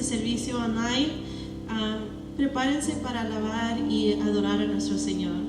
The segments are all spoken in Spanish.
servicio online, prepárense para alabar y adorar a nuestro Señor.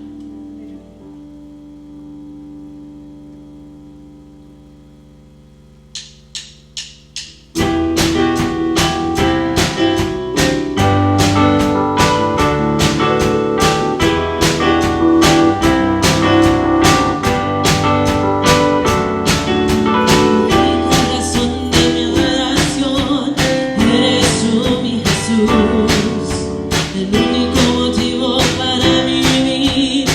El único motivo para mi vida.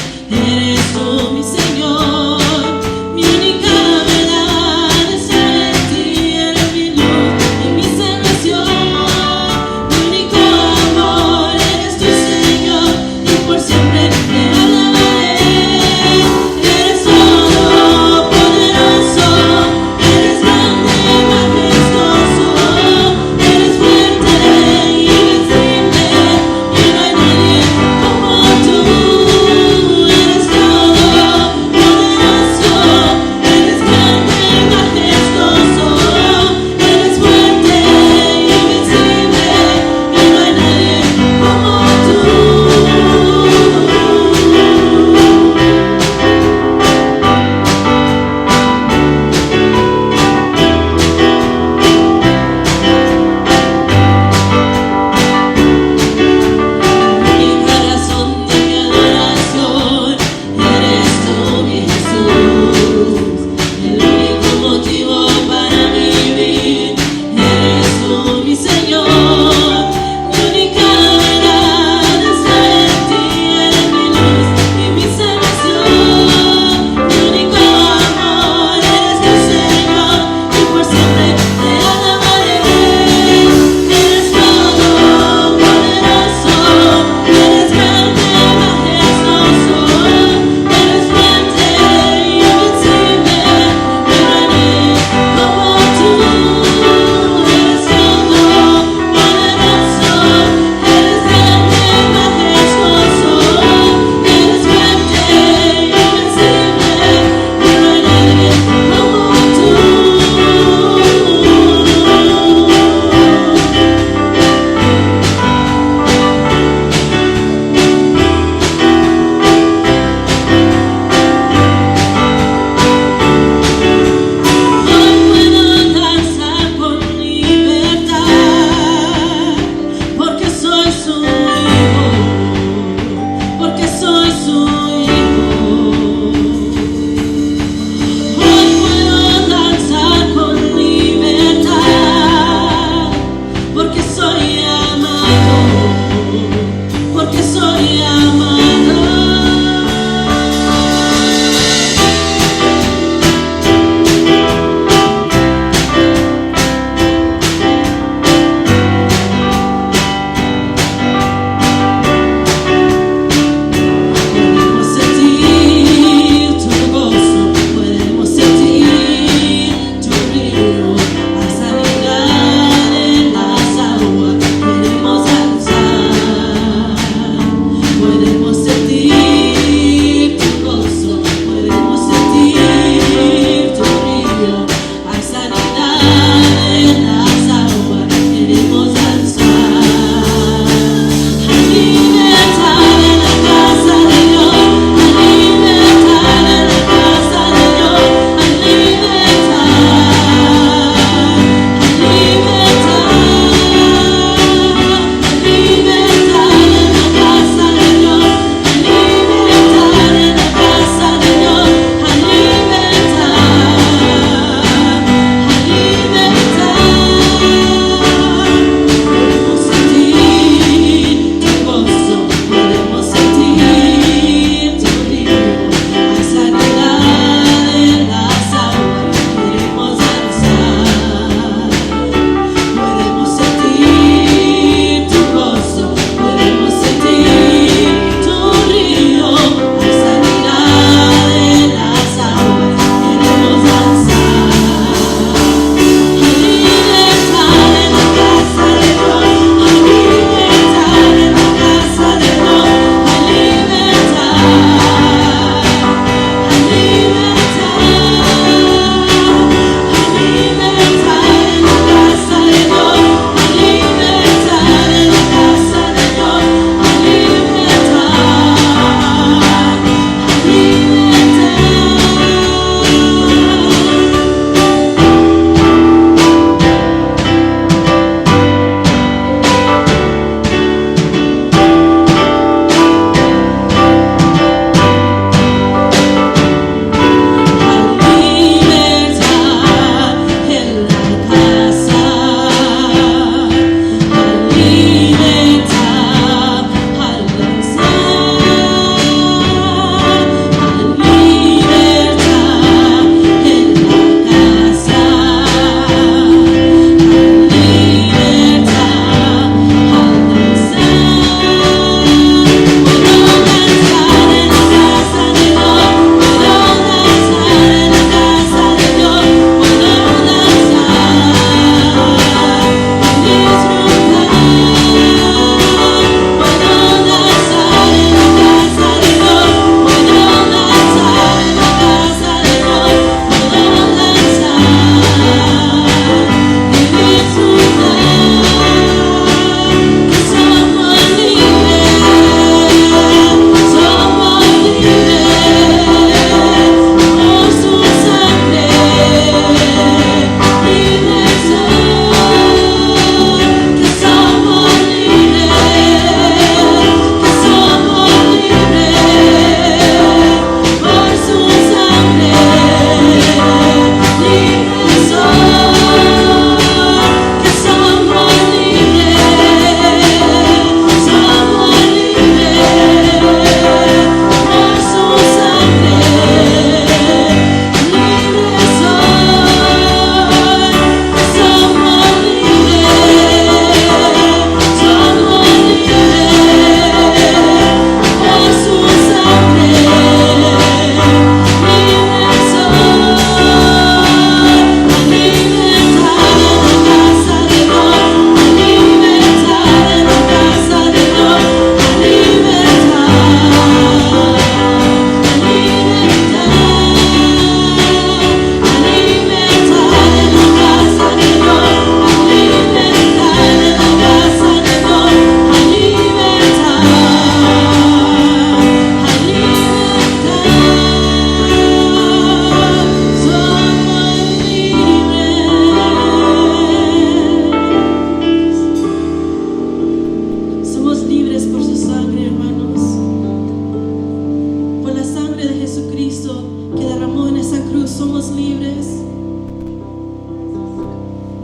precioso que derramó en esa cruz somos libres.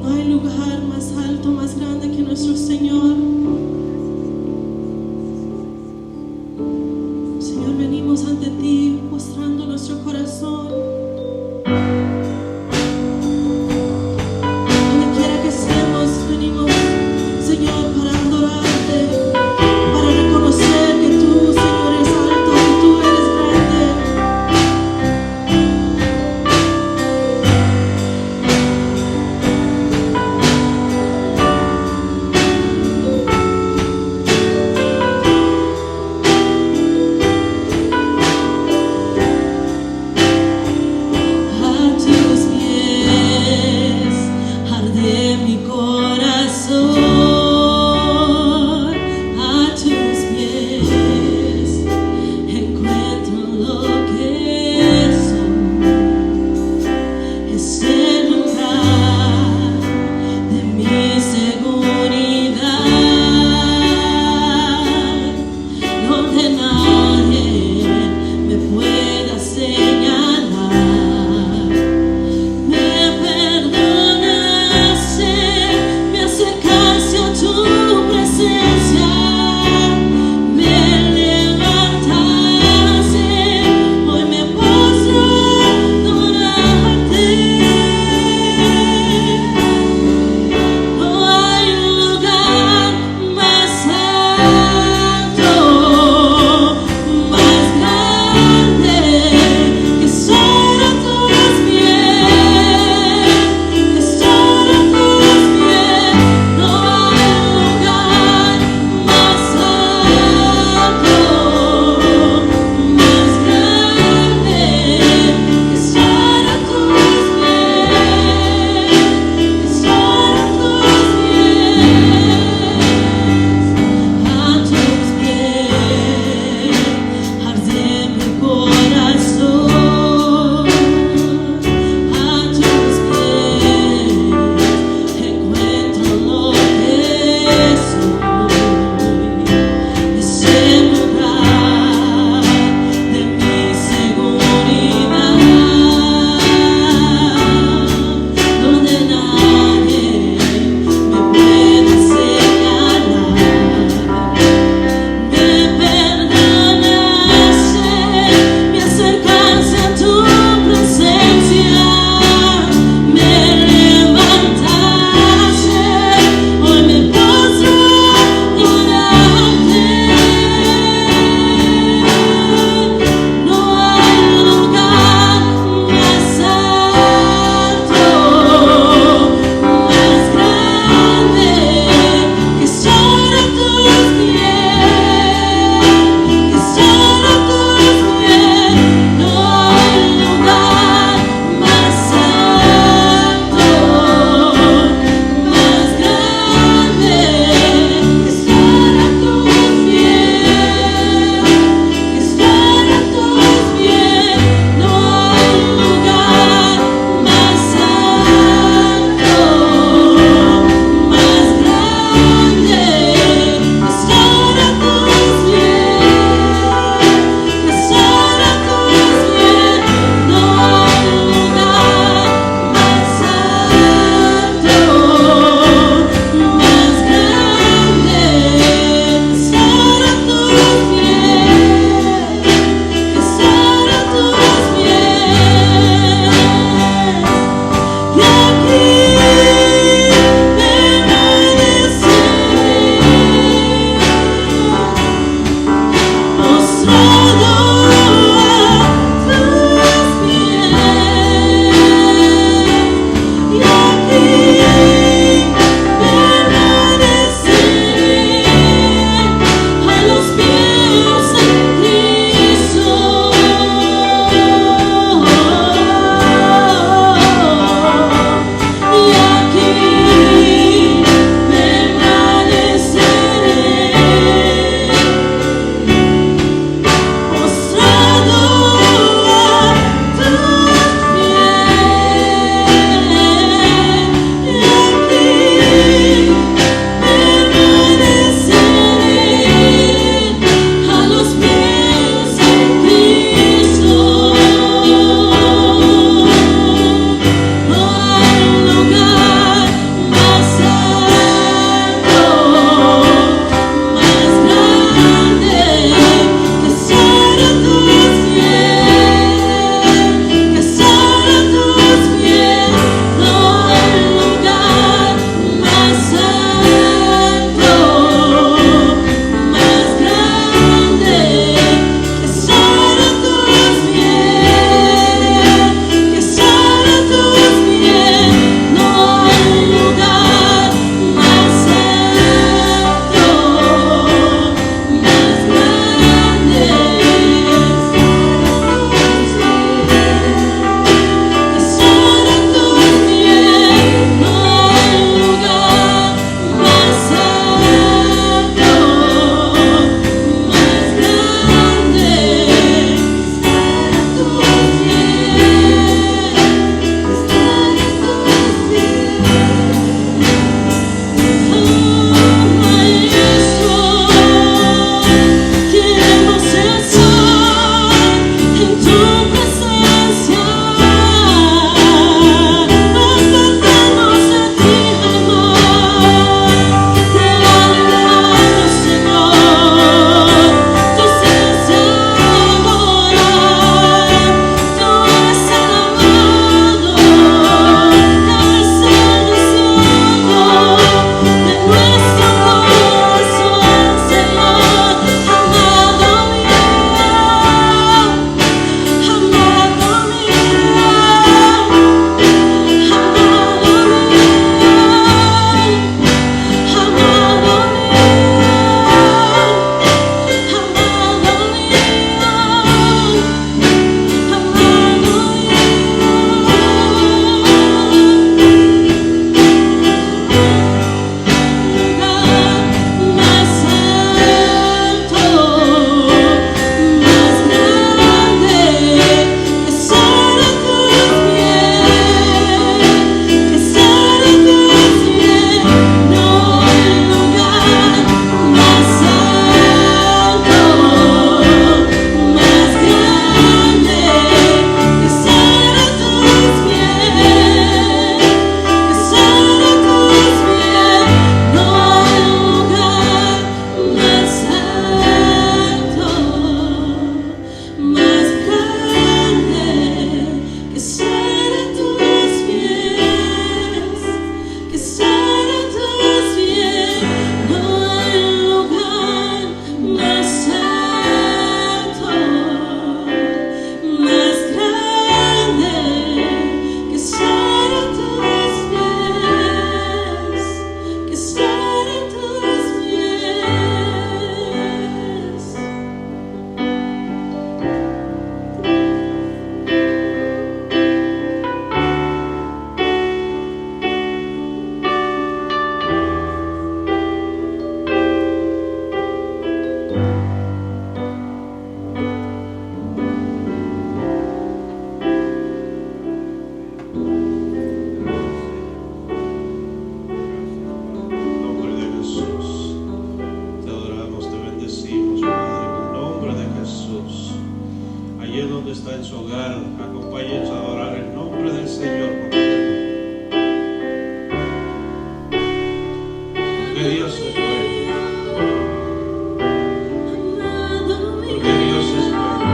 No hay lugar más alto, más grande que nuestro Señor. Señor, venimos ante ti mostrando nuestro corazón. Donde quiera que estemos, venimos, Señor, para adorarte, para reconocer que tú, Señor, eres alto, que tú eres grande. acompáñenos a adorar el nombre del Señor. Porque Dios es bueno. Porque Dios es bueno.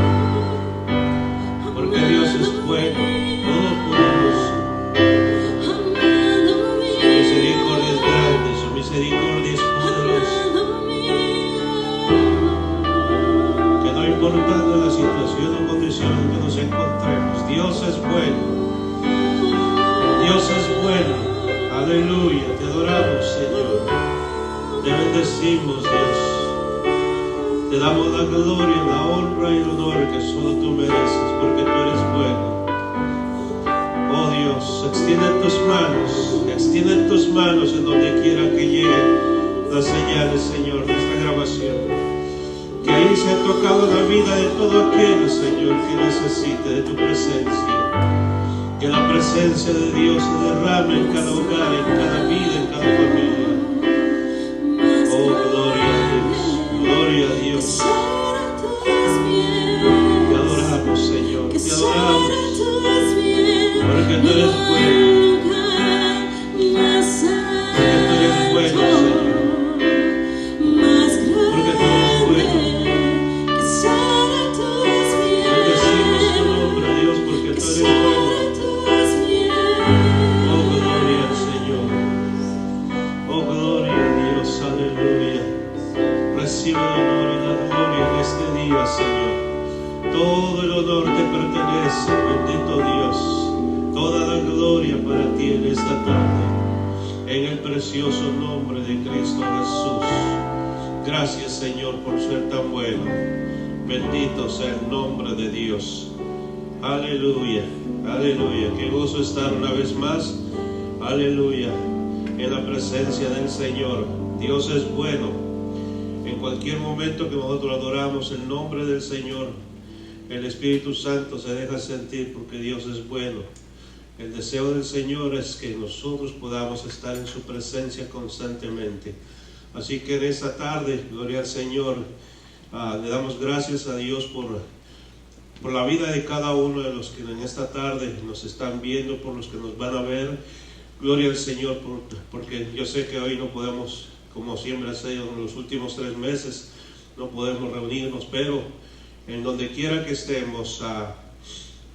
Porque Dios es bueno. Todopoderoso. Su misericordia es grande. Su misericordia es poderosa. Que no importando la situación o condición en que nos encontremos, Dios es bueno. Dios es bueno. Aleluya. Te adoramos, Señor. Te bendecimos, Dios. Te damos la gloria, la honra y el honor que solo tú mereces, porque tú eres bueno. Oh Dios, extiende tus manos en donde quiera que lleguen las señales, Señor, de esta grabación. Que ahí se ha tocado la vida de todo aquel, Señor, que necesite de tu presencia. Que la presencia de Dios se derrame en cada hogar, en cada vida, en cada familia. Oh, gloria a Dios, gloria a Dios. Te adoramos, Señor, te adoramos, porque tú eres bueno. Porque tú eres bueno, Señor. Porque tú eres bueno. Bendecimos tu nombre, Dios, porque tú eres bueno. Oh, gloria al Señor. Oh, gloria a Dios, aleluya. Recibe el honor y la gloria en este día, Señor. Todo el honor te pertenece, bendito Dios. Toda la gloria para ti en esta tarde. En el precioso nombre de Cristo Jesús. Gracias, Señor, por ser tan bueno. Bendito sea el nombre de Dios. Aleluya, aleluya. Qué gozo estar una vez más. Aleluya. En la presencia del Señor. Dios es bueno. En cualquier momento que nosotros adoramos el nombre del Señor, el Espíritu Santo se deja sentir, porque Dios es bueno. El deseo del Señor es que nosotros podamos estar en su presencia constantemente. Así que en esta tarde, gloria al Señor, le damos gracias a Dios por la vida de cada uno de los que en esta tarde nos están viendo, por los que nos van a ver. Gloria al Señor, porque yo sé que hoy no podemos, como siempre ha sido en los últimos 3 meses, no podemos reunirnos, pero en donde quiera que estemos,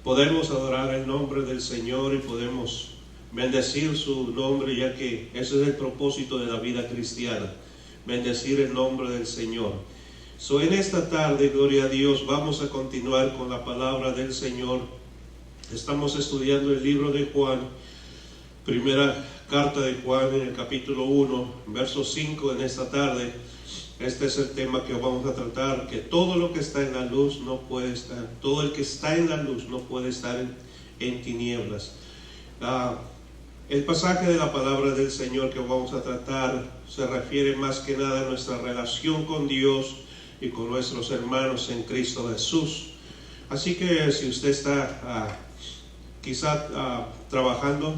podemos adorar el nombre del Señor y podemos bendecir su nombre, ya que ese es el propósito de la vida cristiana, bendecir el nombre del Señor. En esta tarde, gloria a Dios, vamos a continuar con la palabra del Señor. Estamos estudiando el libro de Juan, primera carta de Juan, en el capítulo 1, verso 5 en esta tarde. Este es el tema que vamos a tratar, que todo lo que está en la luz no puede estar, todo el que está en la luz no puede estar en tinieblas. El pasaje de la palabra del Señor que vamos a tratar se refiere más que nada a nuestra relación con Dios y con nuestros hermanos en Cristo Jesús. Así que si usted está trabajando,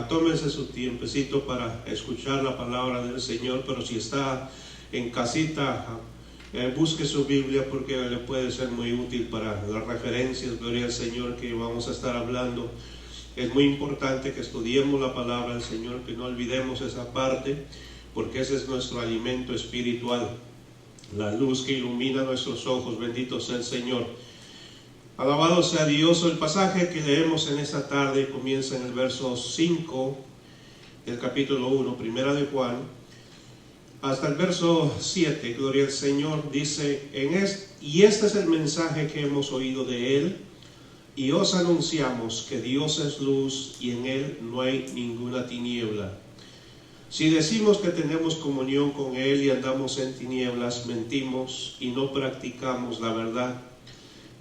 tómese su tiempecito para escuchar la palabra del Señor, pero si está en casita, busque su Biblia, porque le puede ser muy útil para las referencias, gloria al Señor, que vamos a estar hablando. Es muy importante que estudiemos la palabra del Señor, que no olvidemos esa parte, porque ese es nuestro alimento espiritual, la luz que ilumina nuestros ojos. Bendito sea el Señor. Alabado sea Dios. El pasaje que leemos en esta tarde comienza en el verso 5 del capítulo 1, primera de Juan, hasta el verso 7, gloria al Señor. Dice, y este es el mensaje que hemos oído de Él, y os anunciamos que Dios es luz y en Él no hay ninguna tiniebla. Si decimos que tenemos comunión con Él y andamos en tinieblas, mentimos y no practicamos la verdad.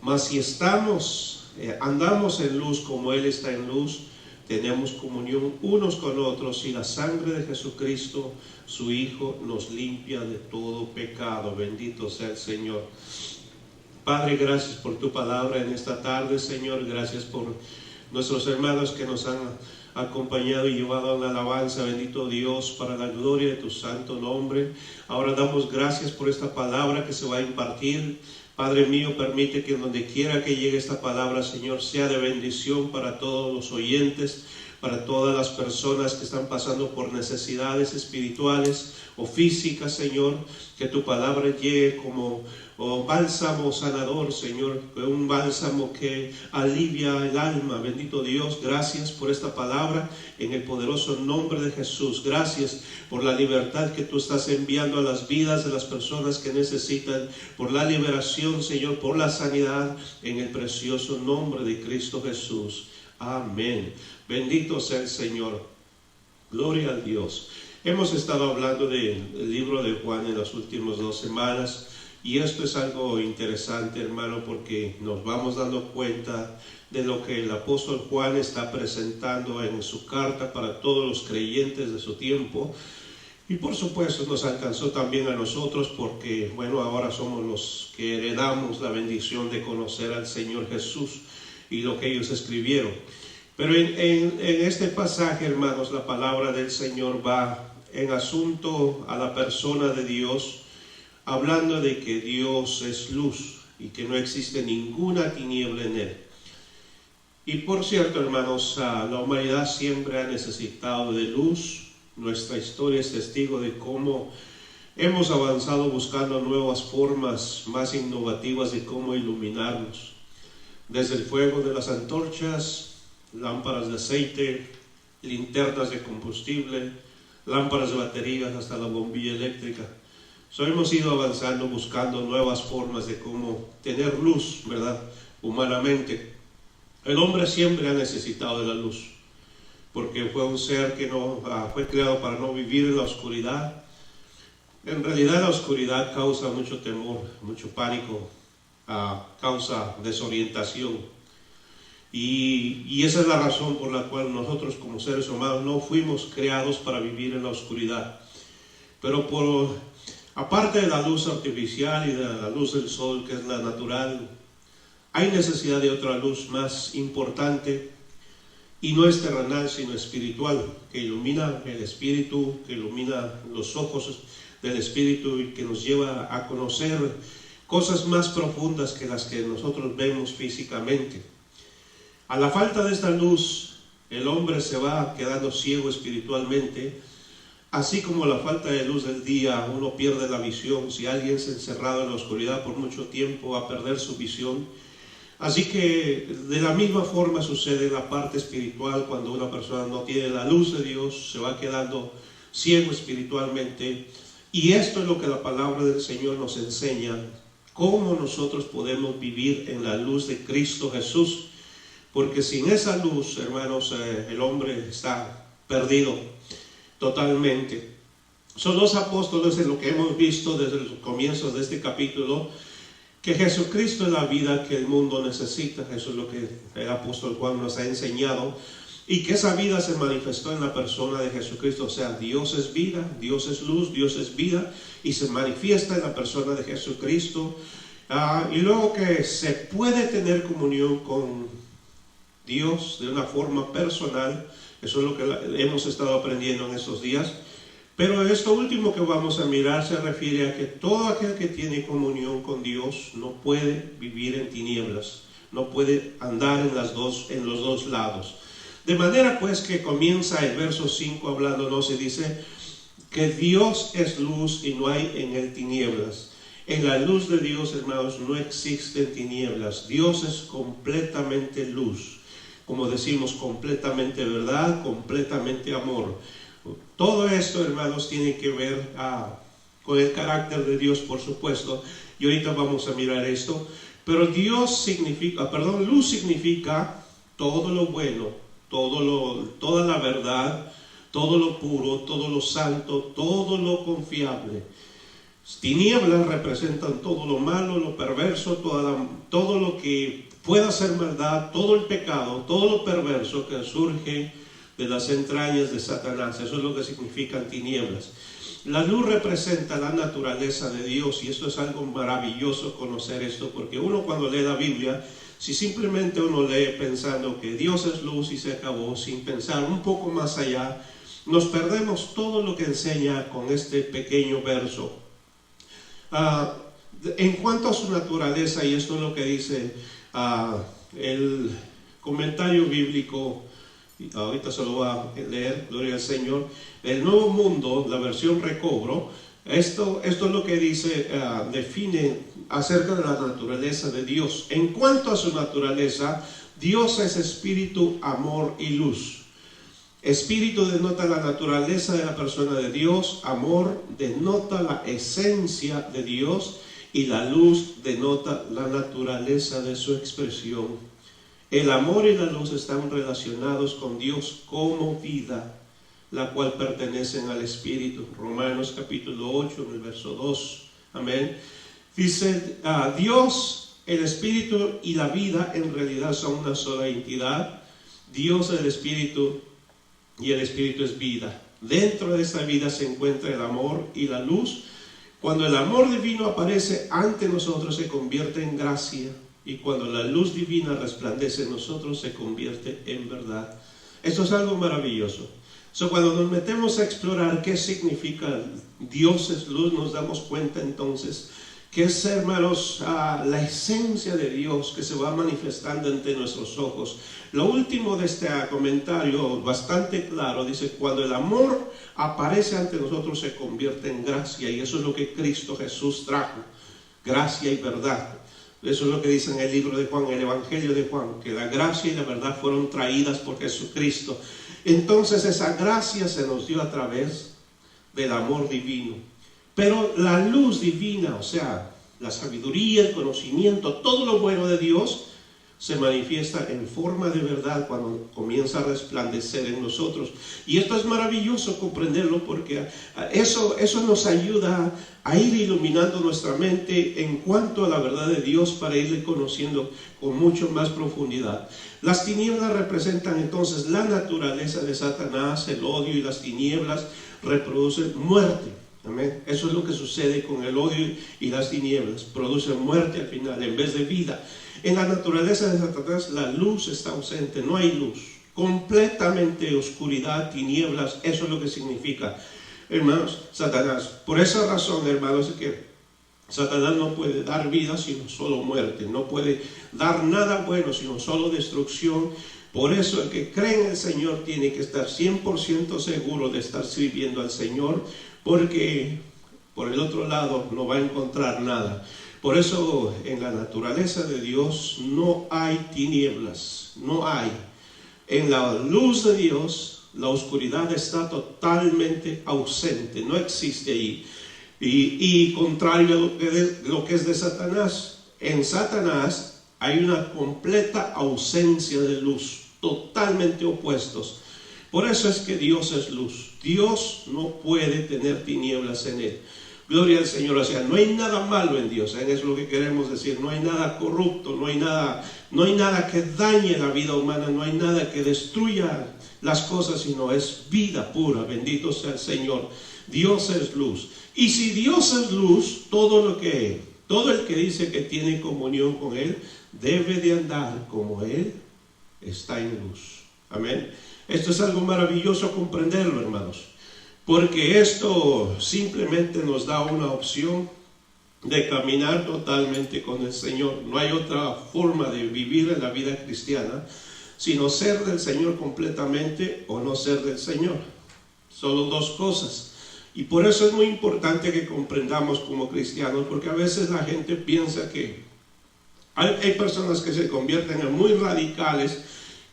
Mas si andamos en luz como Él está en luz, tenemos comunión unos con otros, y la sangre de Jesucristo, su Hijo, nos limpia de todo pecado. Bendito sea el Señor. Padre, gracias por tu palabra en esta tarde, Señor. Gracias por nuestros hermanos que nos han acompañado y llevado a una alabanza, bendito Dios, para la gloria de tu santo nombre. Ahora damos gracias por esta palabra que se va a impartir. Padre mío, permite que donde quiera que llegue esta palabra, Señor, sea de bendición para todos los oyentes, para todas las personas que están pasando por necesidades espirituales o físicas, Señor. Que tu palabra llegue como bálsamo sanador, Señor, un bálsamo que alivia el alma. Bendito Dios, gracias por esta palabra en el poderoso nombre de Jesús. Gracias por la libertad que tú estás enviando a las vidas de las personas que necesitan, por la liberación, Señor, por la sanidad, en el precioso nombre de Cristo Jesús. Amén. Bendito sea el Señor. Gloria a Dios. Hemos estado hablando del libro de Juan en las últimas 2 semanas. Y esto es algo interesante, hermano, porque nos vamos dando cuenta de lo que el apóstol Juan está presentando en su carta para todos los creyentes de su tiempo. Y por supuesto nos alcanzó también a nosotros porque, bueno, ahora somos los que heredamos la bendición de conocer al Señor Jesús y lo que ellos escribieron. Pero en este pasaje, hermanos, la palabra del Señor va en asunto a la persona de Dios, hablando de que Dios es luz y que no existe ninguna tiniebla en Él. Y por cierto, hermanos, la humanidad siempre ha necesitado de luz. Nuestra historia es testigo de cómo hemos avanzado buscando nuevas formas más innovativas de cómo iluminarnos. Desde el fuego de las antorchas, lámparas de aceite, linternas de combustible, lámparas de baterías, hasta la bombilla eléctrica. Hemos ido avanzando buscando nuevas formas de cómo tener luz, ¿verdad? Humanamente. El hombre siempre ha necesitado de la luz, porque fue un ser que no fue creado para no vivir en la oscuridad. En realidad la oscuridad causa mucho temor, mucho pánico, causa desorientación. Y esa es la razón por la cual nosotros como seres humanos no fuimos creados para vivir en la oscuridad. Pero aparte de la luz artificial y de la luz del sol, que es la natural, hay necesidad de otra luz más importante, y no es terrenal sino espiritual, que ilumina el espíritu, que ilumina los ojos del espíritu y que nos lleva a conocer cosas más profundas que las que nosotros vemos físicamente. A la falta de esta luz, el hombre se va quedando ciego espiritualmente. Así como la falta de luz del día, uno pierde la visión. Si alguien se ha encerrado en la oscuridad por mucho tiempo, va a perder su visión. Así que de la misma forma sucede en la parte espiritual. Cuando una persona no tiene la luz de Dios, se va quedando ciego espiritualmente. Y esto es lo que la palabra del Señor nos enseña, cómo nosotros podemos vivir en la luz de Cristo Jesús. Porque sin esa luz, hermanos, el hombre está perdido totalmente. Son los apóstoles, en lo que hemos visto desde los comienzos de este capítulo, que Jesucristo es la vida que el mundo necesita. Eso es lo que el apóstol Juan nos ha enseñado, y que esa vida se manifestó en la persona de Jesucristo. O sea, Dios es vida, Dios es luz, Dios es vida, y se manifiesta en la persona de Jesucristo. Y luego que se puede tener comunión con Dios de una forma personal. Eso es lo que hemos estado aprendiendo en estos días. Pero esto último que vamos a mirar se refiere a que todo aquel que tiene comunión con Dios no puede vivir en tinieblas, no puede andar en los dos lados. De manera pues que comienza el verso 5 hablándonos y dice que Dios es luz y no hay en él tinieblas. En la luz de Dios, hermanos, no existen tinieblas. Dios es completamente luz. Como decimos, completamente verdad, completamente amor. Todo esto, hermanos, tiene que ver con el carácter de Dios, por supuesto. Y ahorita vamos a mirar esto. Pero luz significa todo lo bueno, toda la verdad, todo lo puro, todo lo santo, todo lo confiable. Tinieblas representan todo lo malo, lo perverso, todo lo que pueda ser maldad, todo el pecado, todo lo perverso que surge de las entrañas de Satanás. Eso es lo que significan tinieblas. La luz representa la naturaleza de Dios, y esto es algo maravilloso conocer esto, porque uno cuando lee la Biblia, si simplemente uno lee pensando que Dios es luz y se acabó, sin pensar un poco más allá, nos perdemos todo lo que enseña con este pequeño verso. en cuanto a su naturaleza, y esto es lo que dice el comentario bíblico, ahorita se lo voy a leer, gloria al Señor, el Nuevo Mundo, la versión Recobro, esto es lo que dice, define acerca de la naturaleza de Dios. En cuanto a su naturaleza, Dios es espíritu, amor y luz. Espíritu denota la naturaleza de la persona de Dios, amor denota la esencia de Dios y la luz denota la naturaleza de su expresión. El amor y la luz están relacionados con Dios como vida, la cual pertenecen al Espíritu. Romanos capítulo 8, en el verso 2. Amén. Dice, Dios, el Espíritu y la vida en realidad son una sola entidad. Dios es el Espíritu y el Espíritu es vida. Dentro de esta vida se encuentra el amor y la luz. Cuando el amor divino aparece ante nosotros, se convierte en gracia. Y cuando la luz divina resplandece en nosotros, se convierte en verdad. Esto es algo maravilloso. Cuando nos metemos a explorar qué significa Dios es luz, nos damos cuenta entonces que es, hermanos, la esencia de Dios que se va manifestando ante nuestros ojos. Lo último de este comentario, bastante claro, dice, cuando el amor aparece ante nosotros se convierte en gracia, y eso es lo que Cristo Jesús trajo, gracia y verdad. Eso es lo que dice en el libro de Juan, el Evangelio de Juan, que la gracia y la verdad fueron traídas por Jesucristo. Entonces esa gracia se nos dio a través del amor divino. Pero la luz divina, o sea, la sabiduría, el conocimiento, todo lo bueno de Dios, se manifiesta en forma de verdad cuando comienza a resplandecer en nosotros. Y esto es maravilloso comprenderlo, porque eso nos ayuda a ir iluminando nuestra mente en cuanto a la verdad de Dios, para irle conociendo con mucho más profundidad. Las tinieblas representan entonces la naturaleza de Satanás. El odio y las tinieblas reproducen muerte. Amén. Eso es lo que sucede con el odio y las tinieblas. Producen muerte al final en vez de vida. En la naturaleza de Satanás la luz está ausente, no hay luz. Completamente oscuridad, tinieblas, eso es lo que significa, hermanos, Satanás. Por esa razón, hermanos, es que Satanás no puede dar vida sino solo muerte. No puede dar nada bueno sino solo destrucción. Por eso el que cree en el Señor tiene que estar 100% seguro de estar sirviendo al Señor, porque por el otro lado no va a encontrar nada. Por eso en la naturaleza de Dios no hay tinieblas, no hay. En la luz de Dios la oscuridad está totalmente ausente, no existe ahí. Y contrario a lo que es de Satanás, en Satanás hay una completa ausencia de luz, totalmente opuestos. Por eso es que Dios es luz. Dios no puede tener tinieblas en él. Gloria al Señor. O sea, no hay nada malo en Dios, es lo que queremos decir. No hay nada corrupto, no hay nada que dañe la vida humana, no hay nada que destruya las cosas, sino es vida pura. Bendito sea el Señor. Dios es luz. Y si Dios es luz, todo el que dice que tiene comunión con Él debe de andar como Él está en luz. Amén. Esto es algo maravilloso comprenderlo, hermanos, porque esto simplemente nos da una opción de caminar totalmente con el Señor. No hay otra forma de vivir en la vida cristiana sino ser del Señor completamente o no ser del Señor. Solo dos cosas. Y por eso es muy importante que comprendamos como cristianos, porque a veces la gente piensa que hay personas que se convierten en muy radicales,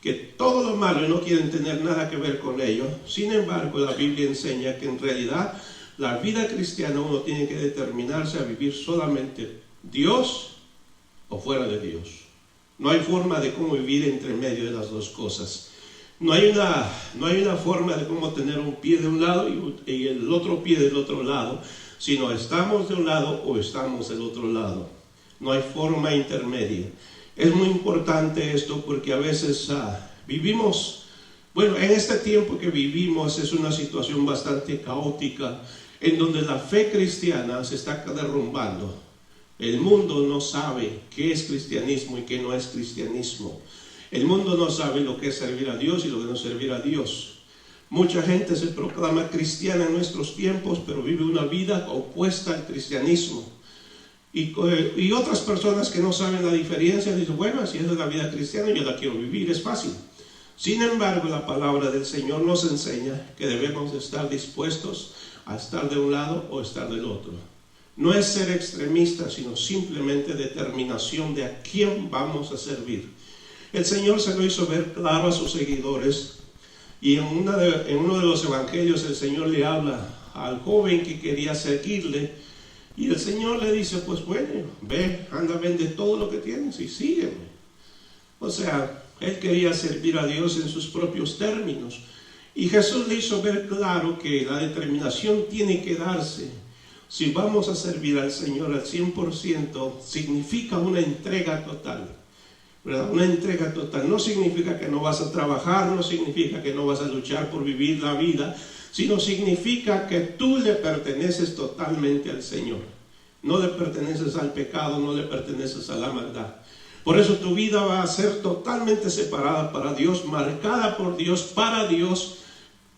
que todo lo malo no quieren tener nada que ver con ello. Sin embargo, la Biblia enseña que en realidad la vida cristiana uno tiene que determinarse a vivir solamente Dios o fuera de Dios. No hay forma de cómo vivir entre medio de las dos cosas. No hay una forma de cómo tener un pie de un lado y el otro pie del otro lado, sino estamos de un lado o estamos del otro lado. No hay forma intermedia. Es muy importante esto, porque a veces vivimos, en este tiempo que vivimos es una situación bastante caótica, en donde la fe cristiana se está derrumbando. El mundo no sabe qué es cristianismo y qué no es cristianismo. El mundo no sabe lo que es servir a Dios y lo que no es servir a Dios. Mucha gente se proclama cristiana en nuestros tiempos, pero vive una vida opuesta al cristianismo. Y otras personas que no saben la diferencia dicen, bueno, así es la vida cristiana, yo la quiero vivir, es fácil. Sin embargo, la palabra del Señor nos enseña que debemos estar dispuestos a estar de un lado o estar del otro. No es ser extremista, sino simplemente determinación de a quién vamos a servir. El Señor se lo hizo ver claro a sus seguidores, y en uno de los evangelios el Señor le habla al joven que quería seguirle, y el Señor le dice, pues bueno, ve, anda, vende todo lo que tienes y sígueme. O sea, él quería servir a Dios en sus propios términos. Y Jesús le hizo ver claro que la determinación tiene que darse. Si vamos a servir al Señor al 100%, significa una entrega total, ¿verdad? Una entrega total. No significa que no vas a trabajar, no significa que no vas a luchar por vivir la vida, sino significa que tú le perteneces totalmente al Señor. No le perteneces al pecado, no le perteneces a la maldad. Por eso tu vida va a ser totalmente separada para Dios, marcada por Dios, para Dios,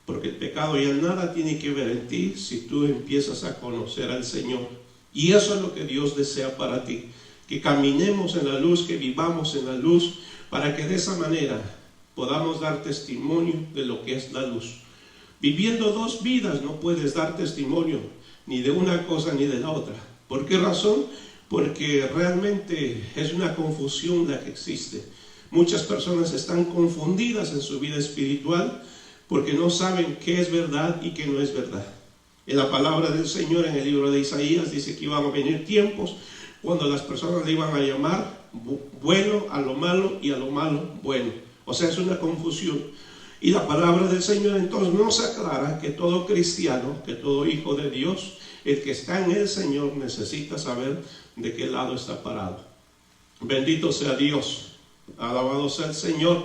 porque el pecado ya nada tiene que ver en ti si tú empiezas a conocer al Señor. Y eso es lo que Dios desea para ti, que caminemos en la luz, que vivamos en la luz, para que de esa manera podamos dar testimonio de lo que es la luz. Viviendo dos vidas no puedes dar testimonio ni de una cosa ni de la otra. ¿Por qué razón? Porque realmente es una confusión la que existe. Muchas personas están confundidas en su vida espiritual porque no saben qué es verdad y qué no es verdad. En la palabra del Señor, en el libro de Isaías, dice que iban a venir tiempos cuando las personas le iban a llamar bueno a lo malo y a lo malo bueno. O sea, es una confusión. Y la palabra del Señor entonces nos aclara que todo cristiano, que todo hijo de Dios, el que está en el Señor, necesita saber de qué lado está parado. Bendito sea Dios, alabado sea el Señor.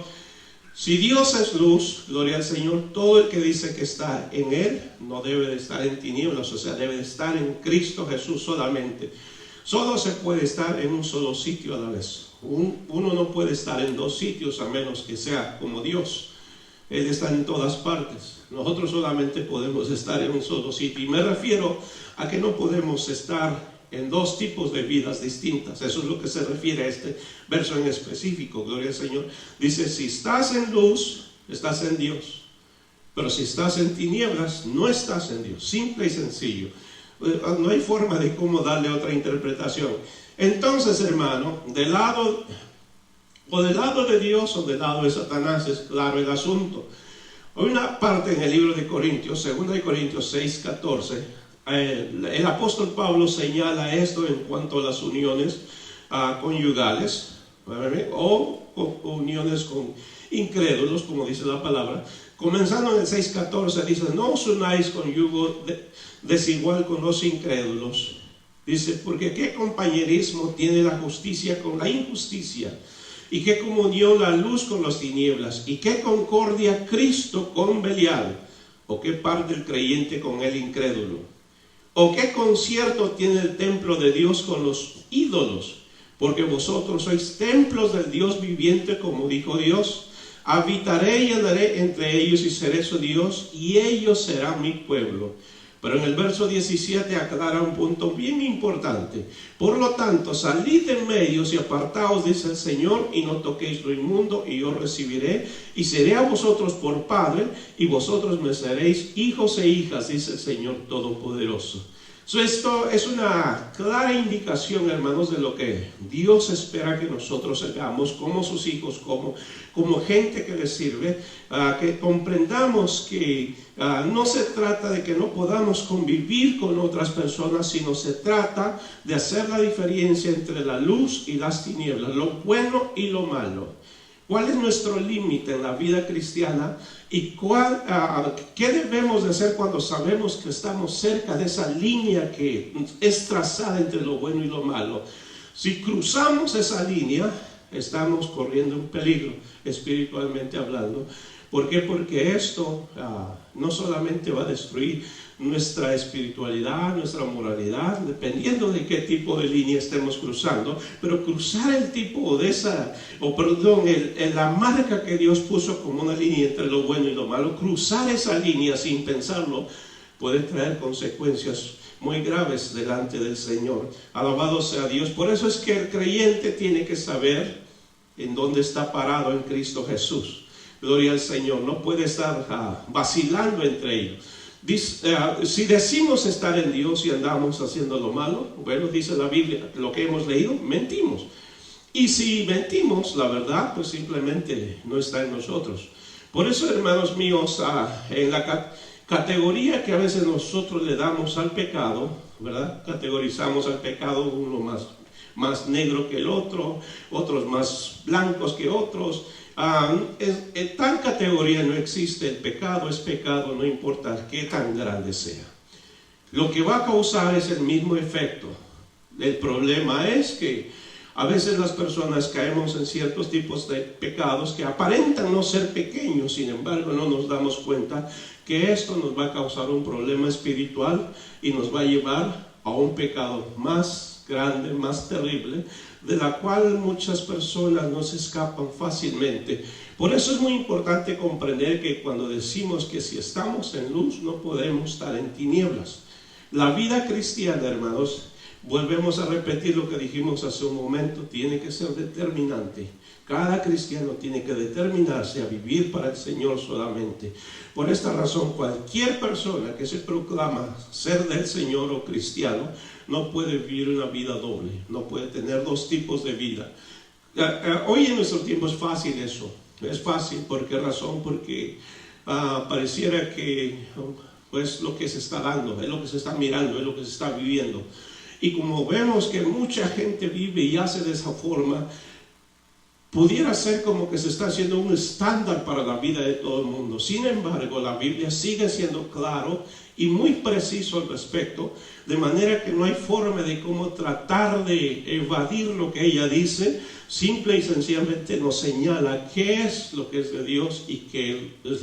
Si Dios es luz, gloria al Señor, todo el que dice que está en Él no debe de estar en tinieblas, o sea, debe de estar en Cristo Jesús solamente. Solo se puede estar en un solo sitio a la vez. Uno no puede estar en dos sitios a menos que sea como Dios. Él está en todas partes. Nosotros solamente podemos estar en un solo sitio. Y me refiero a que no podemos estar en dos tipos de vidas distintas. Eso es lo que se refiere a este verso en específico. Gloria al Señor. Dice, si estás en luz, estás en Dios. Pero si estás en tinieblas, no estás en Dios. Simple y sencillo. No hay forma de cómo darle otra interpretación. Entonces, hermano, del lado de Dios o del lado de Satanás es claro el asunto. Hay una parte en el libro de Corintios, 2 Corintios 6, 14, el apóstol Pablo señala esto en cuanto a las uniones conyugales, ¿verdad? O uniones con incrédulos, como dice la palabra. Comenzando en el 6:14 dice, no os unáis con yugo desigual con los incrédulos. Dice, porque qué compañerismo tiene la justicia con la injusticia, y qué comunión la luz con las tinieblas, y qué concordia Cristo con Belial, o qué parte el creyente con el incrédulo, o qué concierto tiene el templo de Dios con los ídolos, porque vosotros sois templos del Dios viviente, como dijo Dios. Habitaré y andaré entre ellos y seré su Dios, y ellos serán mi pueblo. Pero en el verso 17 aclara un punto bien importante. Por lo tanto, salid en medio y apartaos, dice el Señor, y no toquéis lo inmundo, y yo recibiré, y seré a vosotros por padre, y vosotros me seréis hijos e hijas, dice el Señor Todopoderoso. Esto es una clara indicación, hermanos, de lo que Dios espera que nosotros hagamos como sus hijos, como gente que le sirve, que comprendamos que no se trata de que no podamos convivir con otras personas, sino se trata de hacer la diferencia entre la luz y las tinieblas, lo bueno y lo malo. ¿Cuál es nuestro límite en la vida cristiana? ¿Y qué debemos de hacer cuando sabemos que estamos cerca de esa línea que es trazada entre lo bueno y lo malo? Si cruzamos esa línea, estamos corriendo un peligro, espiritualmente hablando. ¿Por qué? Porque esto no solamente va a destruir nuestra espiritualidad, nuestra moralidad, dependiendo de qué tipo de línea estemos cruzando, pero cruzar el tipo de la marca que Dios puso como una línea entre lo bueno y lo malo, cruzar esa línea sin pensarlo puede traer consecuencias muy graves delante del Señor. Alabado sea Dios. Por eso es que el creyente tiene que saber en dónde está parado en Cristo Jesús. Gloria al Señor. No puede estar vacilando entre ellos. Si decimos estar en Dios y andamos haciendo lo malo, bueno, dice la Biblia, lo que hemos leído, mentimos. Y si mentimos, la verdad, pues simplemente no está en nosotros. Por eso, hermanos míos, en la categoría que a veces nosotros le damos al pecado, ¿verdad? Categorizamos al pecado, uno más negro que el otro, otros más blancos que otros. En tal categoría no existe. El pecado es pecado, no importa qué tan grande sea. Lo que va a causar es el mismo efecto. El problema es que a veces las personas caemos en ciertos tipos de pecados que aparentan no ser pequeños, sin embargo no nos damos cuenta que esto nos va a causar un problema espiritual y nos va a llevar a un pecado más grande, más terrible, de la cual muchas personas no se escapan fácilmente. Por eso es muy importante comprender que cuando decimos que si estamos en luz no podemos estar en tinieblas. La vida cristiana, hermanos, volvemos a repetir lo que dijimos hace un momento, tiene que ser determinante. Cada cristiano tiene que determinarse a vivir para el Señor solamente. Por esta razón, cualquier persona que se proclama ser del Señor o cristiano no puede vivir una vida doble, no puede tener dos tipos de vida. Hoy en nuestro tiempo es fácil eso. Es fácil, ¿por qué razón? Porque pareciera que pues lo que se está dando, es lo que se está mirando, es lo que se está viviendo. Y como vemos que mucha gente vive y hace de esa forma, pudiera ser como que se está haciendo un estándar para la vida de todo el mundo. Sin embargo, la Biblia sigue siendo claro y muy preciso al respecto, de manera que no hay forma de cómo tratar de evadir lo que ella dice. Simple y sencillamente nos señala qué es lo que es de Dios y qué es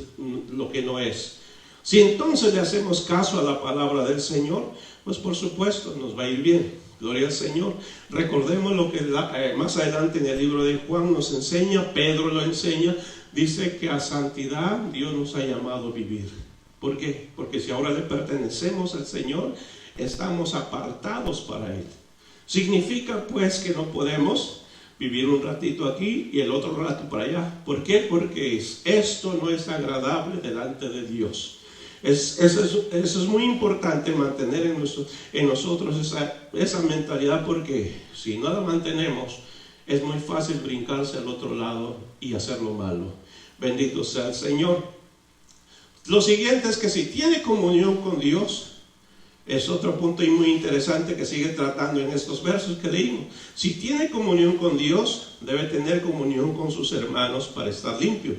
lo que no es. Si entonces le hacemos caso a la palabra del Señor, pues por supuesto nos va a ir bien. Gloria al Señor. Recordemos lo que más adelante en el libro de Juan nos enseña, Pedro lo enseña, dice que a santidad Dios nos ha llamado a vivir. ¿Por qué? Porque si ahora le pertenecemos al Señor, estamos apartados para Él. Significa pues que no podemos vivir un ratito aquí y el otro rato para allá. ¿Por qué? Porque esto no es agradable delante de Dios. Eso es muy importante mantener en nosotros esa mentalidad, porque si no la mantenemos es muy fácil brincarse al otro lado y hacer lo malo. Bendito sea el Señor. Lo siguiente es que si tiene comunión con Dios, es otro punto muy interesante que sigue tratando en estos versos que leímos. Si tiene comunión con Dios, debe tener comunión con sus hermanos para estar limpio.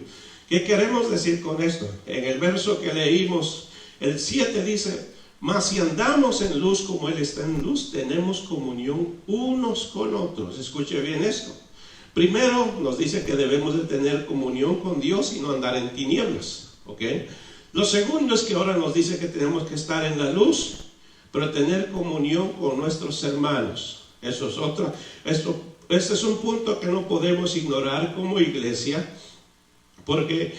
¿Qué queremos decir con esto? En el verso que leímos, el 7 dice: mas si andamos en luz como Él está en luz, tenemos comunión unos con otros. Escuche bien esto. Primero nos dice que debemos de tener comunión con Dios y no andar en tinieblas. ¿Ok? Lo segundo es que ahora nos dice que tenemos que estar en la luz, pero tener comunión con nuestros hermanos. Eso es otra. Este es un punto que no podemos ignorar como iglesia, porque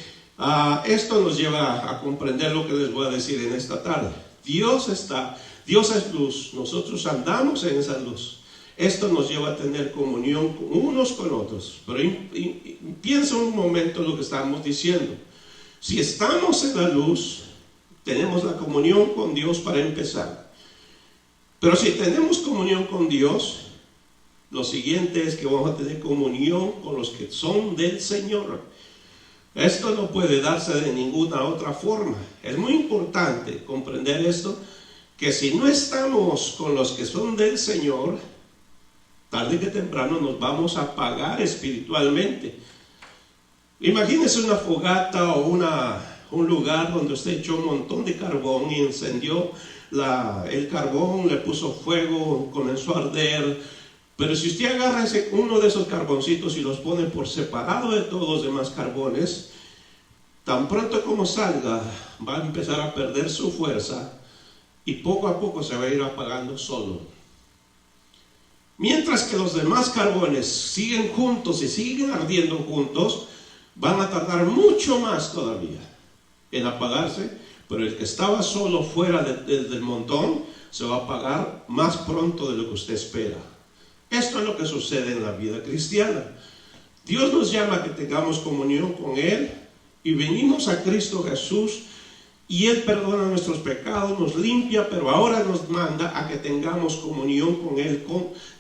esto nos lleva a comprender lo que les voy a decir en esta tarde. Dios es luz, nosotros andamos en esa luz. Esto nos lleva a tener comunión unos con otros. Pero piensa un momento lo que estamos diciendo. Si estamos en la luz, tenemos la comunión con Dios para empezar. Pero si tenemos comunión con Dios, lo siguiente es que vamos a tener comunión con los que son del Señor. Esto no puede darse de ninguna otra forma. Es muy importante comprender esto, que si no estamos con los que son del Señor, tarde que temprano nos vamos a apagar espiritualmente. Imagínese una fogata o un lugar donde usted echó un montón de carbón y encendió el carbón, le puso fuego, comenzó a arder. Pero si usted agarra uno de esos carboncitos y los pone por separado de todos los demás carbones, tan pronto como salga, va a empezar a perder su fuerza y poco a poco se va a ir apagando solo. Mientras que los demás carbones siguen juntos y siguen ardiendo juntos, van a tardar mucho más todavía en apagarse, Pero el que estaba solo fuera del montón se va a apagar más pronto de lo que usted espera. Esto es lo que sucede en la vida cristiana. Dios nos llama a que tengamos comunión con Él y venimos a Cristo Jesús y Él perdona nuestros pecados, nos limpia, pero ahora nos manda a que tengamos comunión con Él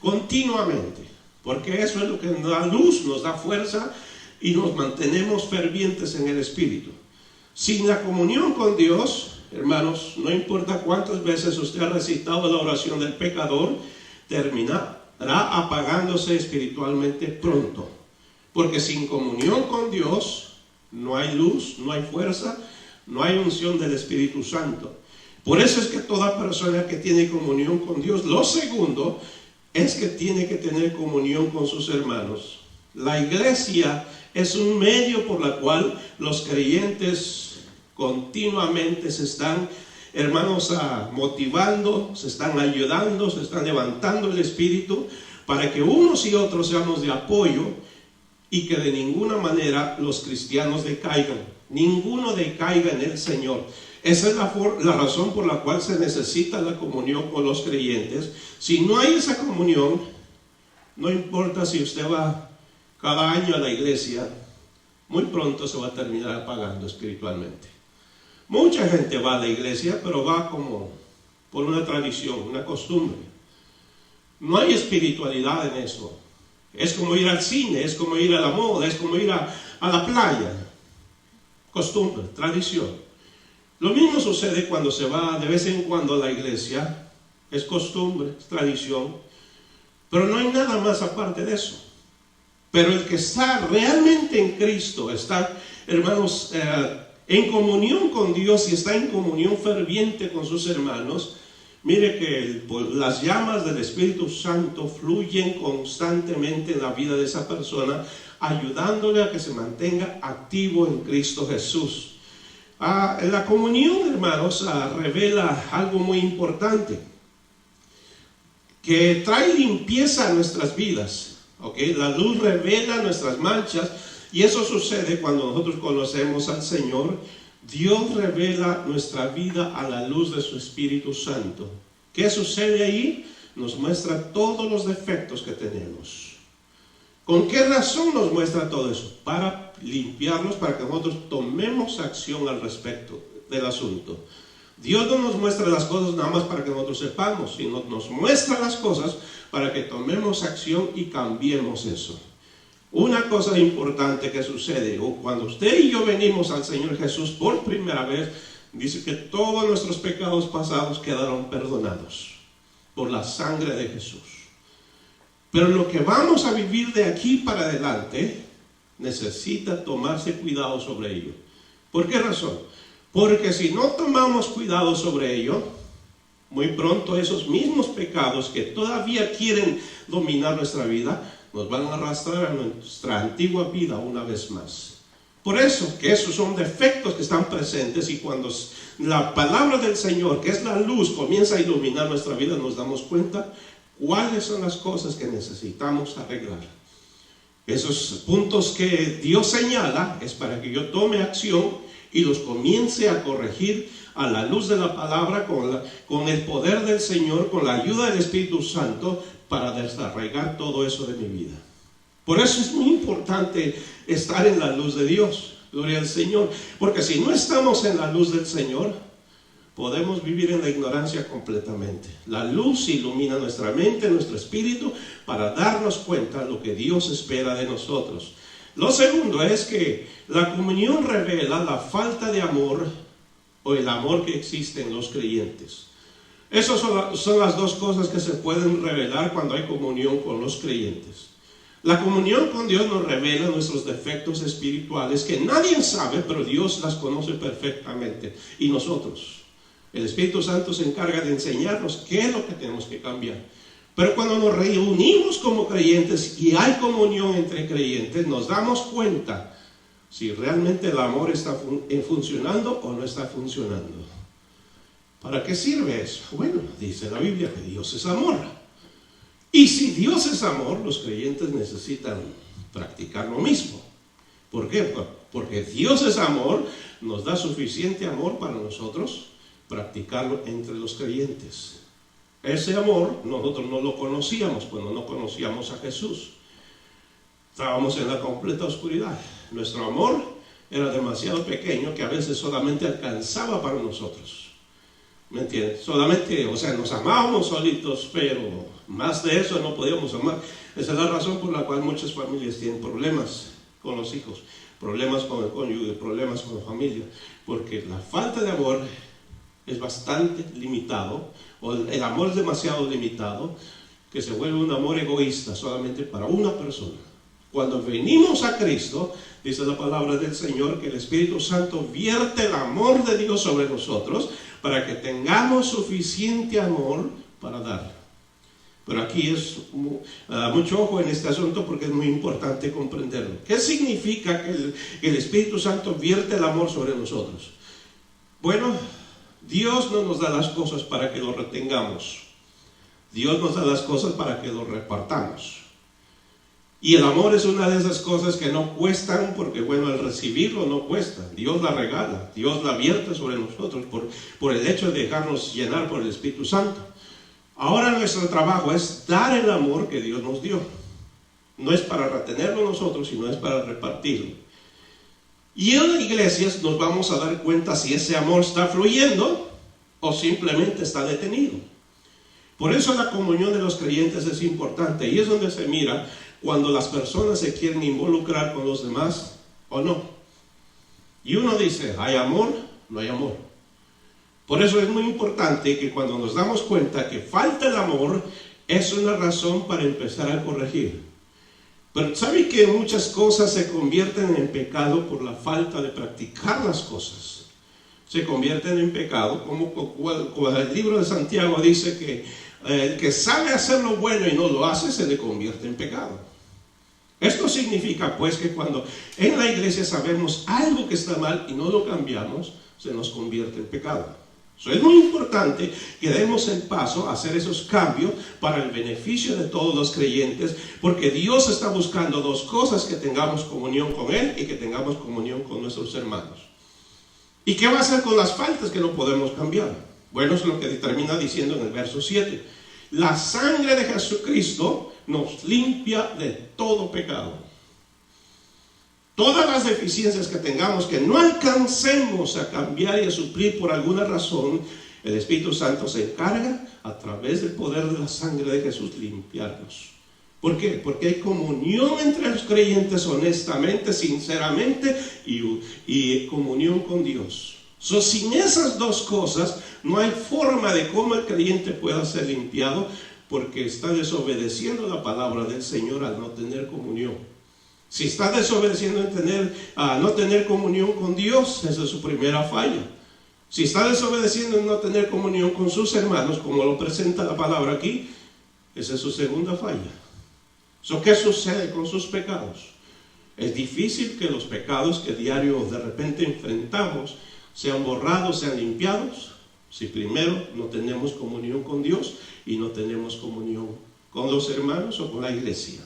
continuamente, porque eso es lo que nos da luz, nos da fuerza y nos mantenemos fervientes en el Espíritu. Sin la comunión con Dios, hermanos, no importa cuántas veces usted ha recitado la oración del pecador, terminará apagándose espiritualmente pronto, porque sin comunión con Dios no hay luz, no hay fuerza, no hay unción del Espíritu Santo. Por eso es que toda persona que tiene comunión con Dios, lo segundo es que tiene que tener comunión con sus hermanos. La iglesia es un medio por el cual los creyentes continuamente se están, hermanos, motivando, se están ayudando, se están levantando el espíritu para que unos y otros seamos de apoyo y que de ninguna manera los cristianos decaigan. Ninguno decaiga en el Señor. Esa es la razón por la cual se necesita la comunión con los creyentes. Si no hay esa comunión, no importa si usted va cada año a la iglesia, muy pronto se va a terminar apagando espiritualmente. Mucha gente va a la iglesia, pero va como por una tradición, una costumbre. No hay espiritualidad en eso. Es como ir al cine, es como ir a la moda, es como ir a la playa. Costumbre, tradición. Lo mismo sucede cuando se va de vez en cuando a la iglesia. Es costumbre, es tradición. Pero no hay nada más aparte de eso. Pero el que está realmente en Cristo, está, hermanos, en comunión con Dios y está en comunión ferviente con sus hermanos, mire que las llamas del Espíritu Santo fluyen constantemente en la vida de esa persona, ayudándole a que se mantenga activo en Cristo Jesús. La comunión, hermanos, revela algo muy importante, que trae limpieza a nuestras vidas. ¿Okay? La luz revela nuestras manchas y eso sucede cuando nosotros conocemos al Señor. Dios revela nuestra vida a la luz de su Espíritu Santo. ¿Qué sucede ahí? Nos muestra todos los defectos que tenemos. ¿Con qué razón nos muestra todo eso? Para limpiarnos, para que nosotros tomemos acción al respecto del asunto. Dios no nos muestra las cosas nada más para que nosotros sepamos, sino nos muestra las cosas para que tomemos acción y cambiemos eso. Una cosa importante que sucede, cuando usted y yo venimos al Señor Jesús por primera vez, dice que todos nuestros pecados pasados quedaron perdonados por la sangre de Jesús. Pero lo que vamos a vivir de aquí para adelante necesita tomarse cuidado sobre ello. ¿Por qué razón? Porque si no tomamos cuidado sobre ello, muy pronto esos mismos pecados que todavía quieren dominar nuestra vida, nos van a arrastrar a nuestra antigua vida una vez más. Por eso que esos son defectos que están presentes y cuando la palabra del Señor, que es la luz, comienza a iluminar nuestra vida, nos damos cuenta cuáles son las cosas que necesitamos arreglar. Esos puntos que Dios señala es para que yo tome acción y los comience a corregir a la luz de la palabra, con el poder del Señor, con la ayuda del Espíritu Santo, para desarraigar todo eso de mi vida. Por eso es muy importante estar en la luz de Dios, gloria al Señor, porque si no estamos en la luz del Señor, podemos vivir en la ignorancia completamente. La luz ilumina nuestra mente, nuestro espíritu, para darnos cuenta de lo que Dios espera de nosotros. Lo segundo es que la comunión revela la falta de amor o el amor que existe en los creyentes. Esas son las dos cosas que se pueden revelar cuando hay comunión con los creyentes. La comunión con Dios nos revela nuestros defectos espirituales que nadie sabe, pero Dios las conoce perfectamente. Y nosotros, el Espíritu Santo se encarga de enseñarnos qué es lo que tenemos que cambiar. Pero cuando nos reunimos como creyentes y hay comunión entre creyentes, nos damos cuenta si realmente el amor está funcionando o no está funcionando. ¿Para qué sirve eso? Bueno, dice la Biblia que Dios es amor. Y si Dios es amor, los creyentes necesitan practicar lo mismo. ¿Por qué? Porque Dios es amor, nos da suficiente amor para nosotros practicarlo entre los creyentes. Ese amor nosotros no lo conocíamos cuando no conocíamos a Jesús. Estábamos en la completa oscuridad. Nuestro amor era demasiado pequeño que a veces solamente alcanzaba para nosotros. ¿Me entiendes? Solamente, o sea, nos amábamos solitos, pero más de eso no podíamos amar. Esa es la razón por la cual muchas familias tienen problemas con los hijos, problemas con el cónyuge, problemas con la familia, porque la falta de amor es bastante limitado, o el amor es demasiado limitado, que se vuelve un amor egoísta solamente para una persona. Cuando venimos a Cristo, dice la palabra del Señor, que el Espíritu Santo vierte el amor de Dios sobre nosotros para que tengamos suficiente amor para dar. Pero aquí es mucho ojo en este asunto porque es muy importante comprenderlo. ¿Qué significa que el Espíritu Santo vierte el amor sobre nosotros? Bueno, Dios no nos da las cosas para que lo retengamos. Dios nos da las cosas para que lo repartamos. Y el amor es una de esas cosas que no cuestan, porque bueno, al recibirlo no cuesta. Dios la regala, Dios la vierte sobre nosotros por el hecho de dejarnos llenar por el Espíritu Santo. Ahora nuestro trabajo es dar el amor que Dios nos dio. No es para retenerlo nosotros, sino es para repartirlo. Y en las iglesias nos vamos a dar cuenta si ese amor está fluyendo o simplemente está detenido. Por eso la comunión de los creyentes es importante, y es donde se mira cuando las personas se quieren involucrar con los demás o no. Y uno dice, ¿hay amor? No hay amor. Por eso es muy importante que cuando nos damos cuenta que falta el amor, es una razón para empezar a corregir. Pero ¿sabe que muchas cosas se convierten en pecado por la falta de practicar las cosas? Se convierten en pecado, como el libro de Santiago dice que el que sabe hacer lo bueno y no lo hace, se le convierte en pecado. Esto significa pues que cuando en la iglesia sabemos algo que está mal y no lo cambiamos, se nos convierte en pecado. Es muy importante que demos el paso a hacer esos cambios para el beneficio de todos los creyentes, porque Dios está buscando dos cosas: que tengamos comunión con Él y que tengamos comunión con nuestros hermanos. ¿Y qué va a hacer con las faltas que no podemos cambiar? Bueno, es lo que termina diciendo en el verso 7. La sangre de Jesucristo nos limpia de todo pecado. Todas las deficiencias que tengamos, que no alcancemos a cambiar y a suplir por alguna razón, el Espíritu Santo se encarga a través del poder de la sangre de Jesús limpiarnos. ¿Por qué? Porque hay comunión entre los creyentes honestamente, sinceramente y comunión con Dios. Sin esas dos cosas no hay forma de cómo el creyente pueda ser limpiado, porque está desobedeciendo la palabra del Señor al no tener comunión. Si está desobedeciendo en no tener comunión con Dios, esa es su primera falla. Si está desobedeciendo en no tener comunión con sus hermanos, como lo presenta la palabra aquí, esa es su segunda falla. ¿Qué sucede con sus pecados? Es difícil que los pecados que diario de repente enfrentamos sean borrados, sean limpiados, si primero no tenemos comunión con Dios y no tenemos comunión con los hermanos o con la iglesia.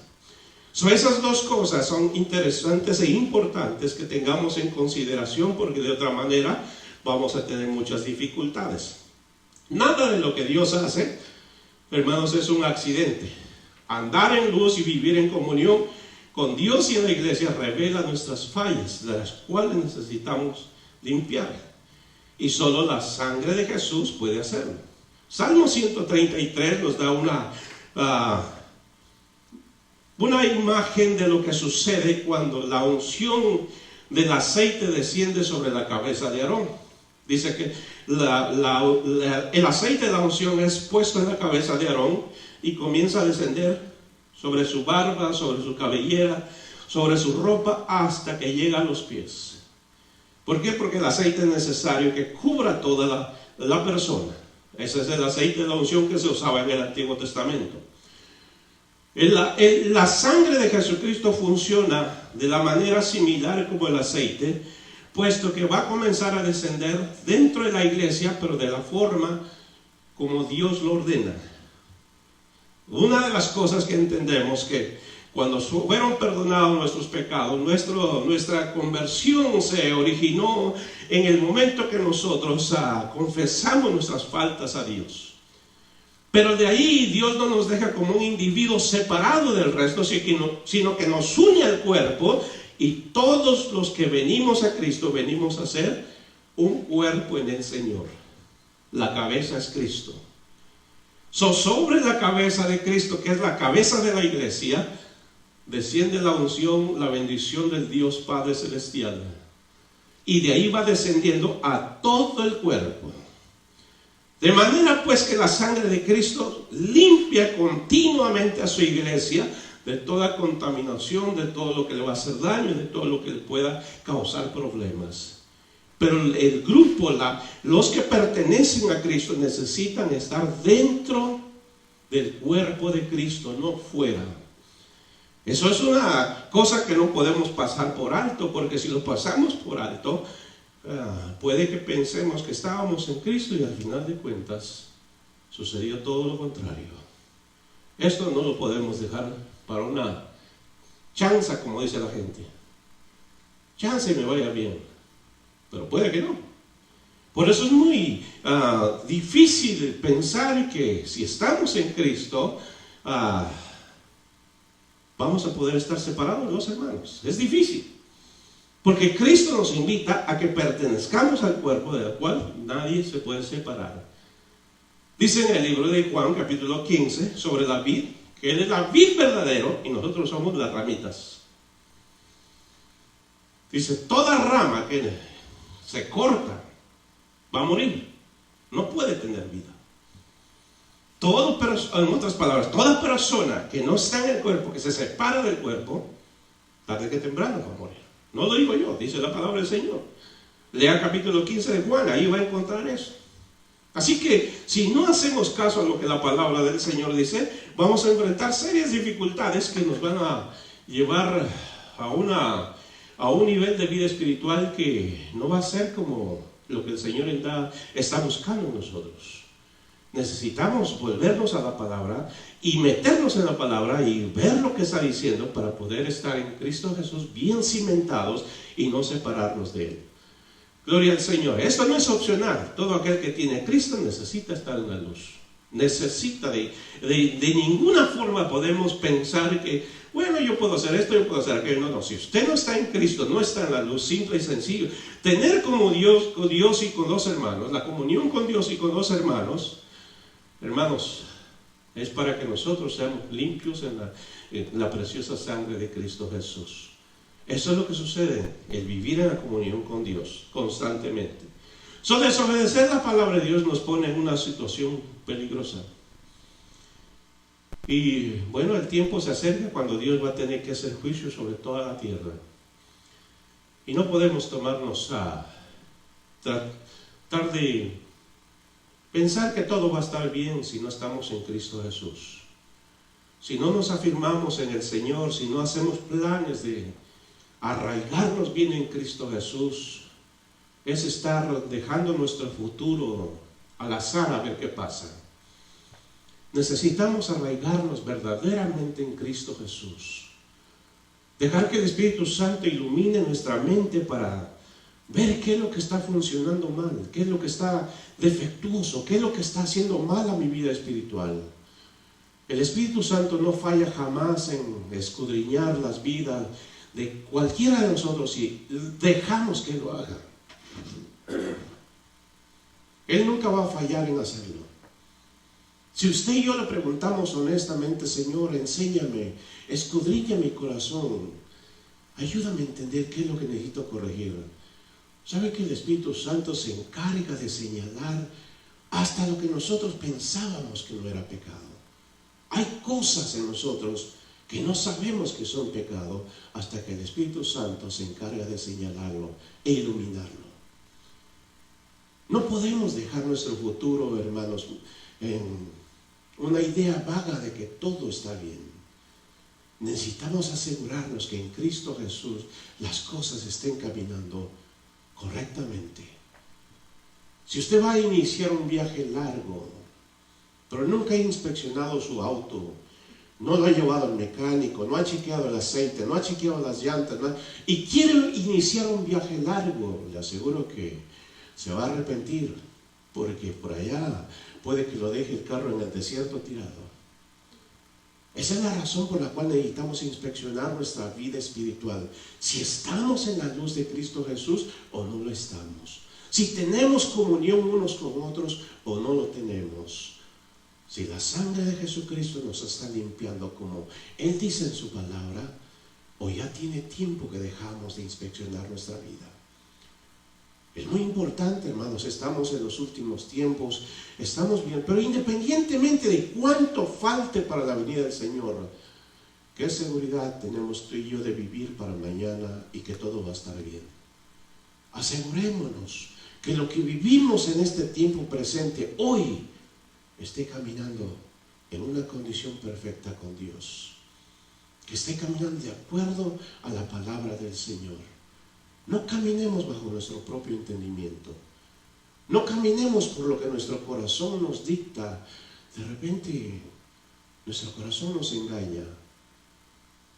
Esas dos cosas son interesantes e importantes que tengamos en consideración, porque de otra manera vamos a tener muchas dificultades. Nada de lo que Dios hace, hermanos, es un accidente. Andar en luz y vivir en comunión con Dios y en la iglesia revela nuestras fallas, de las cuales necesitamos limpiar. Y solo la sangre de Jesús puede hacerlo. Salmo 133 nos da una imagen de lo que sucede cuando la unción del aceite desciende sobre la cabeza de Aarón. Dice que el aceite de la unción es puesto en la cabeza de Aarón y comienza a descender sobre su barba, sobre su cabellera, sobre su ropa, hasta que llega a los pies. ¿Por qué? Porque el aceite es necesario que cubra toda la persona. Ese es el aceite de la unción que se usaba en el Antiguo Testamento. La sangre de Jesucristo funciona de la manera similar como el aceite, puesto que va a comenzar a descender dentro de la iglesia, pero de la forma como Dios lo ordena. Una de las cosas que entendemos que Cuando fueron perdonados nuestros pecados, nuestra conversión se originó en el momento que nosotros confesamos nuestras faltas a Dios. Pero de ahí Dios no nos deja como un individuo separado del resto, sino que nos une al cuerpo, y todos los que venimos a Cristo venimos a ser un cuerpo en el Señor. La cabeza es Cristo. Sobre la cabeza de Cristo, que es la cabeza de la iglesia, desciende la unción, la bendición del Dios Padre Celestial. Y de ahí va descendiendo a todo el cuerpo. De manera pues que la sangre de Cristo limpia continuamente a su iglesia de toda contaminación, de todo lo que le va a hacer daño, de todo lo que le pueda causar problemas. Pero el grupo, los que pertenecen a Cristo, necesitan estar dentro del cuerpo de Cristo, no fuera. Eso es una cosa que no podemos pasar por alto, porque si lo pasamos por alto, puede que pensemos que estábamos en Cristo y al final de cuentas sucedió todo lo contrario. Esto no lo podemos dejar para una chanza, como dice la gente. Chance me vaya bien, pero puede que no. Por eso es muy difícil pensar que si estamos en Cristo, vamos a poder estar separados los hermanos. Es difícil, porque Cristo nos invita a que pertenezcamos al cuerpo del cual nadie se puede separar. Dice en el libro de Juan, capítulo 15, sobre la vid, que Él es la vid verdadero y nosotros somos las ramitas. Dice, toda rama que se corta va a morir, no puede tener vida. En otras palabras, toda persona que no está en el cuerpo, que se separa del cuerpo, tarde que temprano va a morir. No lo digo yo, dice la palabra del Señor. Lea capítulo 15 de Juan, ahí va a encontrar eso. Así que si no hacemos caso a lo que la palabra del Señor dice, vamos a enfrentar serias dificultades que nos van a llevar a un nivel de vida espiritual que no va a ser como lo que el Señor está buscando en nosotros. Necesitamos volvernos a la palabra y meternos en la palabra y ver lo que está diciendo para poder estar en Cristo Jesús bien cimentados y no separarnos de Él. Gloria al Señor. Esto no es opcional. Todo aquel que tiene a Cristo necesita estar en la luz. Necesita de ninguna forma podemos pensar que, bueno, yo puedo hacer esto, yo puedo hacer aquello. No, no. Si usted no está en Cristo, no está en la luz, simple y sencillo. Tener como Dios, con Dios y con dos hermanos, la comunión con Dios y con dos hermanos, es para que nosotros seamos limpios en la preciosa sangre de Cristo Jesús. Eso es lo que sucede, el vivir en la comunión con Dios constantemente. Desobedecer la palabra de Dios nos pone en una situación peligrosa. Y bueno, el tiempo se acerca cuando Dios va a tener que hacer juicio sobre toda la tierra. Y no podemos tomarnos a tratar de pensar que todo va a estar bien si no estamos en Cristo Jesús. Si no nos afirmamos en el Señor, si no hacemos planes de arraigarnos bien en Cristo Jesús, es estar dejando nuestro futuro al azar a ver qué pasa. Necesitamos arraigarnos verdaderamente en Cristo Jesús. Dejar que el Espíritu Santo ilumine nuestra mente para ver qué es lo que está funcionando mal, qué es lo que está defectuoso, qué es lo que está haciendo mal a mi vida espiritual. El Espíritu Santo no falla jamás en escudriñar las vidas de cualquiera de nosotros si dejamos que lo haga. Él nunca va a fallar en hacerlo. Si usted y yo le preguntamos honestamente, Señor, enséñame, escudriña mi corazón, ayúdame a entender qué es lo que necesito corregir, ¿sabe que el Espíritu Santo se encarga de señalar hasta lo que nosotros pensábamos que no era pecado? Hay cosas en nosotros que no sabemos que son pecado hasta que el Espíritu Santo se encarga de señalarlo e iluminarlo. No podemos dejar nuestro futuro, hermanos, en una idea vaga de que todo está bien. Necesitamos asegurarnos que en Cristo Jesús las cosas estén caminando correctamente. Si usted va a iniciar un viaje largo, pero nunca ha inspeccionado su auto, no lo ha llevado al mecánico, no ha chequeado el aceite, no ha chequeado las llantas, y quiere iniciar un viaje largo, le aseguro que se va a arrepentir, porque por allá puede que lo deje el carro en el desierto tirado. Esa es la razón por la cual necesitamos inspeccionar nuestra vida espiritual. Si estamos en la luz de Cristo Jesús o no lo estamos. Si tenemos comunión unos con otros o no lo tenemos. Si la sangre de Jesucristo nos está limpiando como Él dice en su palabra, o ya tiene tiempo que dejamos de inspeccionar nuestra vida. Es muy importante, hermanos, estamos en los últimos tiempos, estamos bien, pero independientemente de cuánto falte para la venida del Señor, ¿qué seguridad tenemos tú y yo de vivir para mañana y que todo va a estar bien? Asegurémonos que lo que vivimos en este tiempo presente, hoy, esté caminando en una condición perfecta con Dios, que esté caminando de acuerdo a la palabra del Señor. No caminemos bajo nuestro propio entendimiento, no caminemos por lo que nuestro corazón nos dicta. De repente nuestro corazón nos engaña,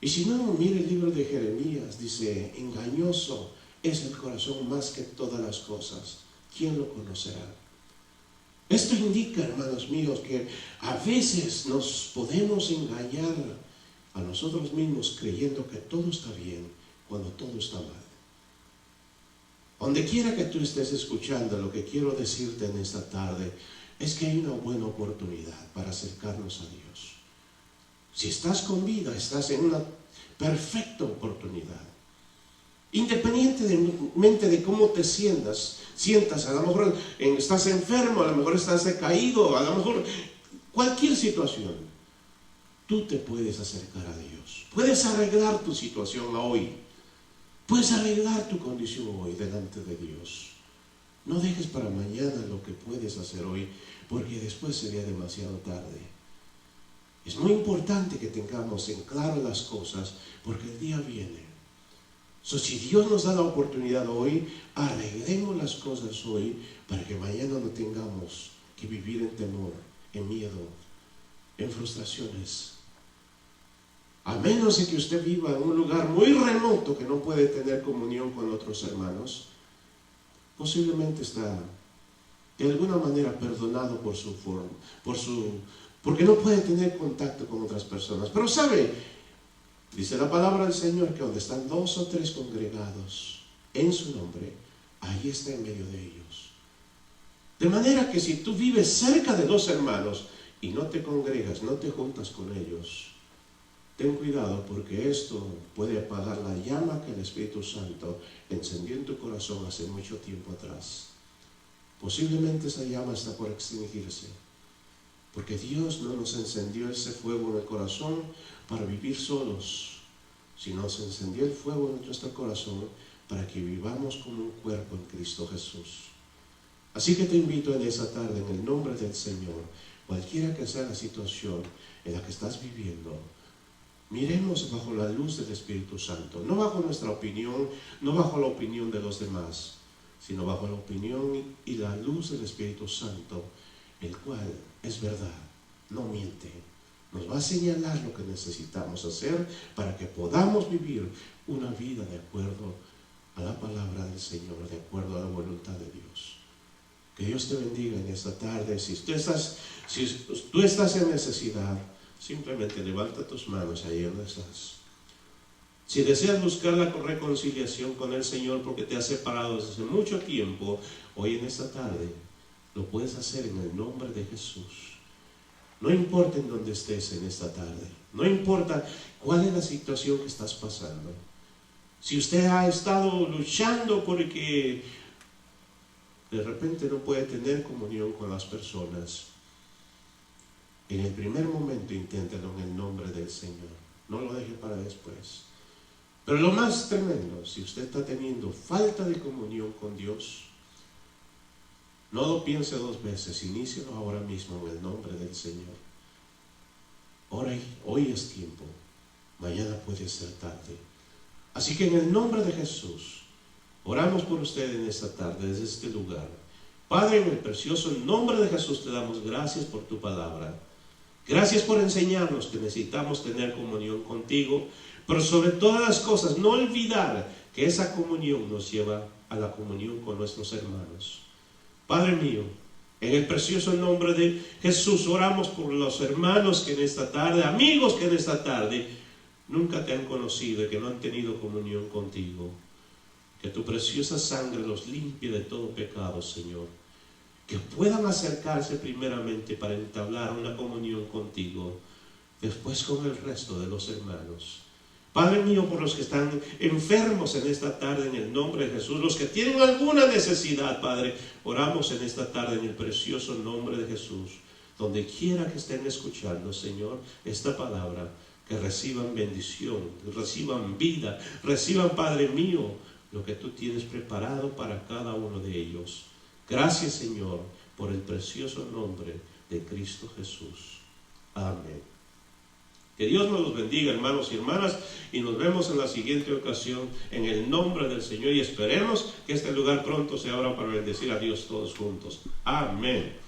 y si no, mire el libro de Jeremías, dice: engañoso es el corazón más que todas las cosas, ¿quién lo conocerá? Esto indica, hermanos míos, que a veces nos podemos engañar a nosotros mismos creyendo que todo está bien cuando todo está mal. Donde quiera que tú estés escuchando, lo que quiero decirte en esta tarde es que hay una buena oportunidad para acercarnos a Dios. Si estás con vida, estás en una perfecta oportunidad. Independientemente de cómo te sientas, a lo mejor estás enfermo, a lo mejor estás decaído, a lo mejor cualquier situación, tú te puedes acercar a Dios. Puedes arreglar tu situación hoy. Puedes arreglar tu condición hoy delante de Dios. No dejes para mañana lo que puedes hacer hoy, porque después sería demasiado tarde. Es muy importante que tengamos en claro las cosas, porque el día viene. Si Dios nos da la oportunidad hoy, arreglemos las cosas hoy, para que mañana no tengamos que vivir en temor, en miedo, en frustraciones. A menos de que usted viva en un lugar muy remoto que no puede tener comunión con otros hermanos, posiblemente está de alguna manera perdonado por su forma, porque no puede tener contacto con otras personas. Pero sabe, dice la palabra del Señor que donde están 2 o 3 congregados en su nombre, ahí está en medio de ellos. De manera que si tú vives cerca de 2 hermanos y no te congregas, no te juntas con ellos, ten cuidado, porque esto puede apagar la llama que el Espíritu Santo encendió en tu corazón hace mucho tiempo atrás. Posiblemente esa llama está por extinguirse, porque Dios no nos encendió ese fuego en el corazón para vivir solos, sino nos encendió el fuego en nuestro corazón para que vivamos como un cuerpo en Cristo Jesús. Así que te invito en esa tarde, en el nombre del Señor, cualquiera que sea la situación en la que estás viviendo, miremos bajo la luz del Espíritu Santo, no bajo nuestra opinión, no bajo la opinión de los demás, sino bajo la opinión y la luz del Espíritu Santo, el cual es verdad, no miente. Nos va a señalar lo que necesitamos hacer para que podamos vivir una vida de acuerdo a la palabra del Señor, de acuerdo a la voluntad de Dios. Que Dios te bendiga en esta tarde. Si tú estás en necesidad, simplemente levanta tus manos ahí donde estás. Si deseas buscar la reconciliación con el Señor porque te has separado desde hace mucho tiempo, hoy en esta tarde lo puedes hacer en el nombre de Jesús. No importa en dónde estés en esta tarde, no importa cuál es la situación que estás pasando. Si usted ha estado luchando porque de repente no puede tener comunión con las personas, en el primer momento inténtelo en el nombre del Señor. No lo deje para después. Pero lo más tremendo, si usted está teniendo falta de comunión con Dios, no lo piense 2 veces, inícielo ahora mismo en el nombre del Señor. Hoy es tiempo, mañana puede ser tarde. Así que en el nombre de Jesús, oramos por usted en esta tarde, desde este lugar. Padre, en el precioso nombre de Jesús te damos gracias por tu palabra. Gracias por enseñarnos que necesitamos tener comunión contigo, pero sobre todas las cosas no olvidar que esa comunión nos lleva a la comunión con nuestros hermanos. Padre mío, en el precioso nombre de Jesús oramos por los hermanos que en esta tarde, amigos que en esta tarde nunca te han conocido y que no han tenido comunión contigo. Que tu preciosa sangre los limpie de todo pecado, Señor. Que puedan acercarse primeramente para entablar una comunión contigo, después con el resto de los hermanos. Padre mío, por los que están enfermos en esta tarde, en el nombre de Jesús, los que tienen alguna necesidad, Padre, oramos en esta tarde en el precioso nombre de Jesús. Donde quiera que estén escuchando, Señor, esta palabra, que reciban bendición, reciban vida, reciban, Padre mío, lo que tú tienes preparado para cada uno de ellos. Gracias, Señor, por el precioso nombre de Cristo Jesús. Amén. Que Dios nos los bendiga, hermanos y hermanas, y nos vemos en la siguiente ocasión en el nombre del Señor, y esperemos que este lugar pronto se abra para bendecir a Dios todos juntos. Amén.